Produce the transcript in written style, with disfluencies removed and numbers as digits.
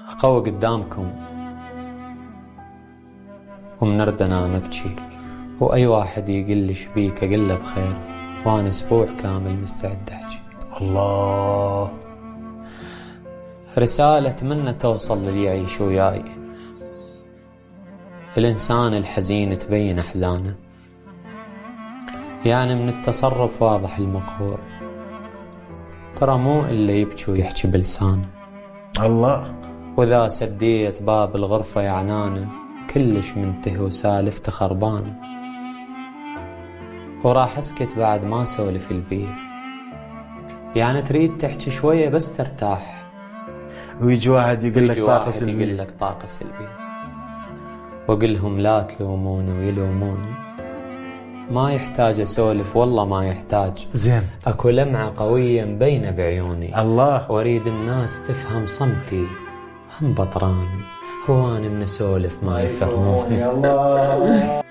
أقوى قدامكم ومنردنا نبكي، وأي واحد يقول لي شبيك أقول له بخير، وأنا أسبوع كامل مستعد أحكي. الله. رسالة أتمنى توصل للي يعيش وياي. الإنسان الحزين تبين أحزانه، يعني من التصرف واضح المقهور، ترى مو إلا يبكي ويحكي بلسانه. الله. وإذا سديت باب الغرفة يا عنانه، كلش منتهي وسالفته خربانه، وراح أسكت بعد ما سولف البيه. يعني تريد تحكي شوية بس ترتاح، ويجي واحد يقول لك طاقة سلبية، يقول لك طاقة سلبية. وقلهم لا تلوموني ويلوموني، ما يحتاج أسولف والله ما يحتاج. زين. أكو لمعة قوية مبينة بعيوني. الله. وأريد الناس تفهم صمتي، هم بطران هو أنا من أسولف ما يفهموني. الله.